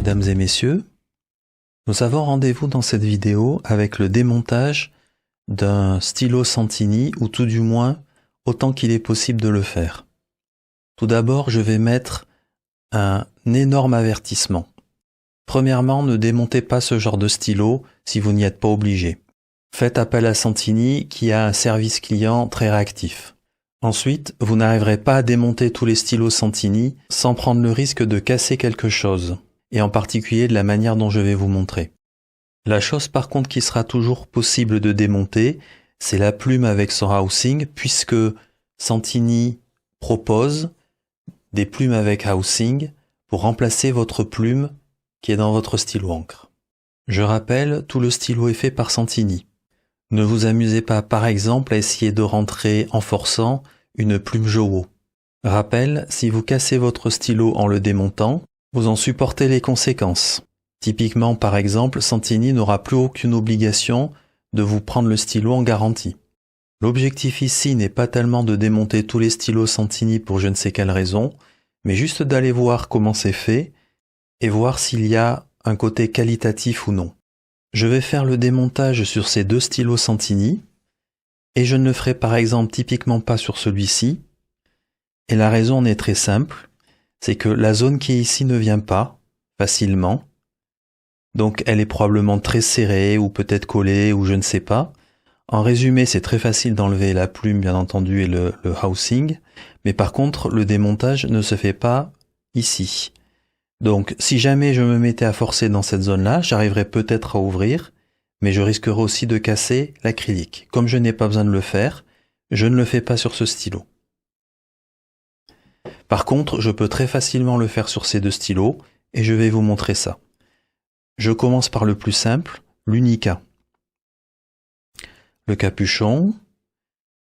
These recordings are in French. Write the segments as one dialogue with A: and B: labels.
A: mesdames et messieurs. Nous avons rendez-vous dans cette vidéo avec le démontage d'un stylo Santini, ou tout du moins autant qu'il est possible de le faire. Tout d'abord, je vais mettre un énorme avertissement. Premièrement, ne démontez pas ce genre de stylo si vous n'y êtes pas obligé. Faites appel à Santini qui a un service client très réactif. Ensuite, vous n'arriverez pas à démonter tous les stylos Santini sans prendre le risque de casser quelque chose, et en particulier de la manière dont je vais vous montrer. La chose par contre qui sera toujours possible de démonter, c'est la plume avec son housing, puisque Santini propose des plumes avec housing pour remplacer votre plume qui est dans votre stylo encre. Je rappelle, tout le stylo est fait par Santini. Ne vous amusez pas par exemple à essayer de rentrer en forçant une plume Jowo. Rappel, si vous cassez votre stylo en le démontant, vous en supportez les conséquences. Typiquement par exemple, Santini n'aura plus aucune obligation de vous prendre le stylo en garantie. L'objectif ici n'est pas tellement de démonter tous les stylos Santini pour je ne sais quelle raison, mais juste d'aller voir comment c'est fait et voir s'il y a un côté qualitatif ou non. Je vais faire le démontage sur ces deux stylos Santini et je ne le ferai par exemple typiquement pas sur celui-ci. Et la raison en est très simple, c'est que la zone qui est ici ne vient pas facilement. Donc elle est probablement très serrée ou peut-être collée ou je ne sais pas. En résumé, c'est très facile d'enlever la plume bien entendu et le housing, mais par contre le démontage ne se fait pas ici. Donc si jamais je me mettais à forcer dans cette zone-là, j'arriverais peut-être à ouvrir, mais je risquerais aussi de casser l'acrylique. Comme je n'ai pas besoin de le faire, je ne le fais pas sur ce stylo. Par contre, je peux très facilement le faire sur ces deux stylos, et je vais vous montrer ça. Je commence par le plus simple, l'Unica. Le capuchon.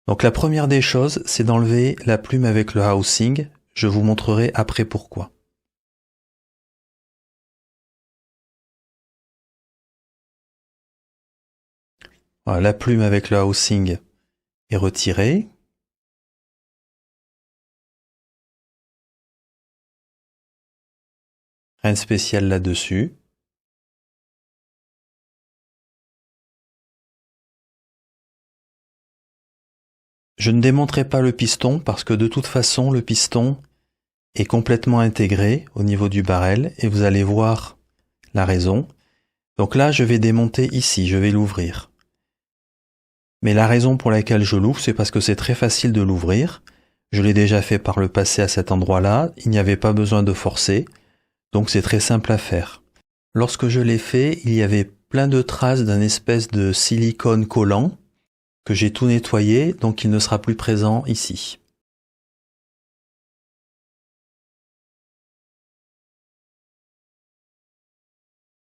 A: Donc la première des choses, c'est d'enlever la plume avec le housing. Je vous montrerai après pourquoi. Voilà, la plume avec le housing est retirée. Rien de spécial là-dessus. Je ne démonterai pas le piston parce que de toute façon le piston est complètement intégré au niveau du barrel et vous allez voir la raison. Donc là je vais démonter ici, je vais l'ouvrir. Mais la raison pour laquelle je l'ouvre, c'est parce que c'est très facile de l'ouvrir. Je l'ai déjà fait par le passé à cet endroit-là, il n'y avait pas besoin de forcer, donc c'est très simple à faire. Lorsque je l'ai fait, il y avait plein de traces d'un espèce de silicone collant que j'ai tout nettoyé, donc il ne sera plus présent ici.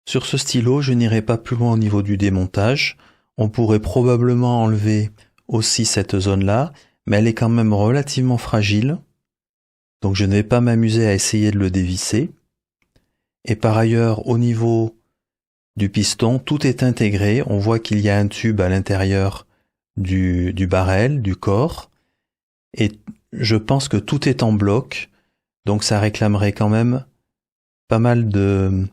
A: Sur ce stylo, je n'irai pas plus loin au niveau du démontage. On pourrait probablement enlever aussi cette zone-là, mais elle est quand même relativement fragile. Donc je ne vais pas m'amuser à essayer de le dévisser. Et par ailleurs, au niveau du piston, tout est intégré. On voit qu'il y a un tube à l'intérieur du barrel, du corps. Et je pense que tout est en bloc. Donc ça réclamerait quand même pas mal de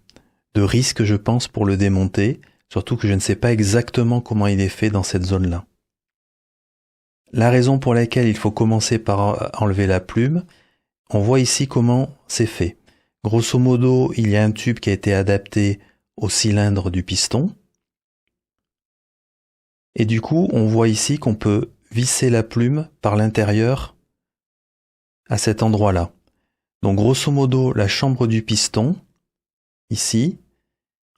A: risques, je pense, pour le démonter. Surtout que je ne sais pas exactement comment il est fait dans cette zone-là. La raison pour laquelle il faut commencer par enlever la plume, on voit ici comment c'est fait. Grosso modo, il y a un tube qui a été adapté au cylindre du piston. Et du coup, on voit ici qu'on peut visser la plume par l'intérieur à cet endroit-là. Donc grosso modo, la chambre du piston, ici,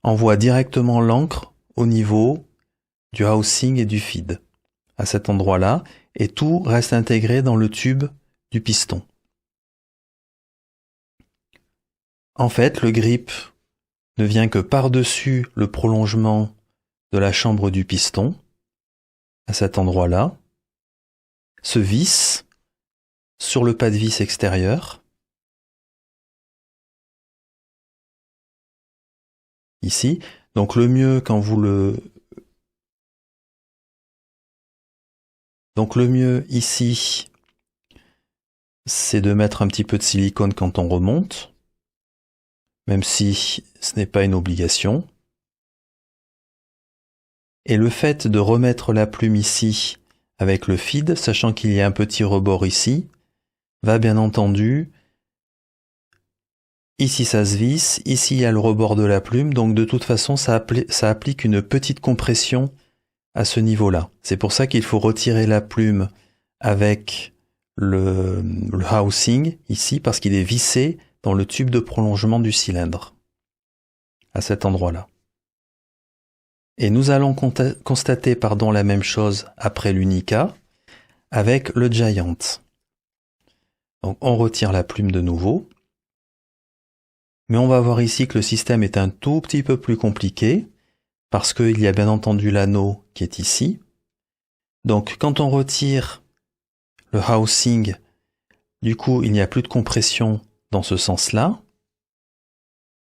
A: envoie directement l'encre au niveau du housing et du feed, à cet endroit-là, et tout reste intégré dans le tube du piston. En fait, le grip ne vient que par-dessus le prolongement de la chambre du piston, à cet endroit-là, se visse sur le pas de vis extérieur, ici. Donc le mieux quand vous Donc le mieux ici, c'est de mettre un petit peu de silicone quand on remonte. même si ce n'est pas une obligation. Et le fait de remettre la plume ici avec le feed, sachant qu'il y a un petit rebord ici, va bien entendu, ici ça se visse, ici il y a le rebord de la plume, donc de toute façon ça applique une petite compression à ce niveau-là. C'est pour ça qu'il faut retirer la plume avec le housing ici, parce qu'il est vissé dans le tube de prolongement du cylindre, à cet endroit-là. Et nous allons constater la même chose après l'Unica avec le Giant. Donc on retire la plume de nouveau. Mais on va voir ici que le système est un tout petit peu plus compliqué parce qu'il y a bien entendu l'anneau qui est ici. Donc quand on retire le housing, du coup il n'y a plus de compression dans ce sens-là,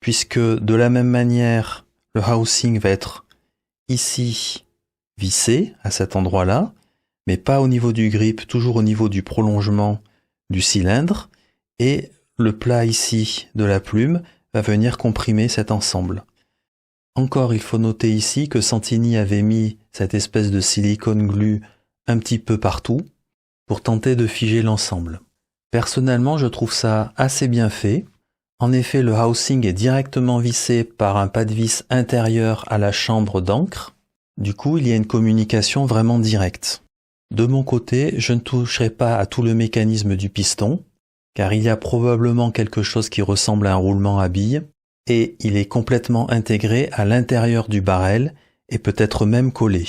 A: puisque de la même manière le housing va être ici vissé à cet endroit-là, mais pas au niveau du grip, toujours au niveau du prolongement du cylindre, et le plat ici de la plume va venir comprimer cet ensemble. Encore, il faut noter ici que Santini avait mis cette espèce de silicone glue un petit peu partout pour tenter de figer l'ensemble. Personnellement, je trouve ça assez bien fait. En effet, le housing est directement vissé par un pas de vis intérieur à la chambre d'encre. Du coup, il y a une communication vraiment directe. De mon côté, je ne toucherai pas à tout le mécanisme du piston, car il y a probablement quelque chose qui ressemble à un roulement à billes, et il est complètement intégré à l'intérieur du barrel, et peut-être même collé.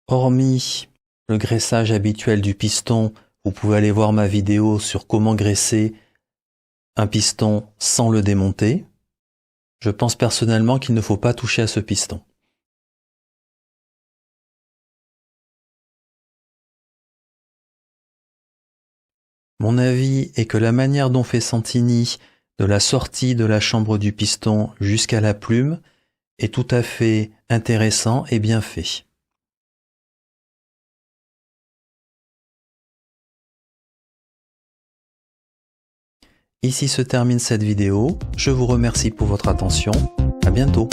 A: Hormis le graissage habituel du piston, vous pouvez aller voir ma vidéo sur comment graisser un piston sans le démonter. Je pense personnellement qu'il ne faut pas toucher à ce piston. Mon avis est que la manière dont fait Santini de la sortie de la chambre du piston jusqu'à la plume est tout à fait intéressant et bien fait. Ici se termine cette vidéo. Je vous remercie pour votre attention. À bientôt.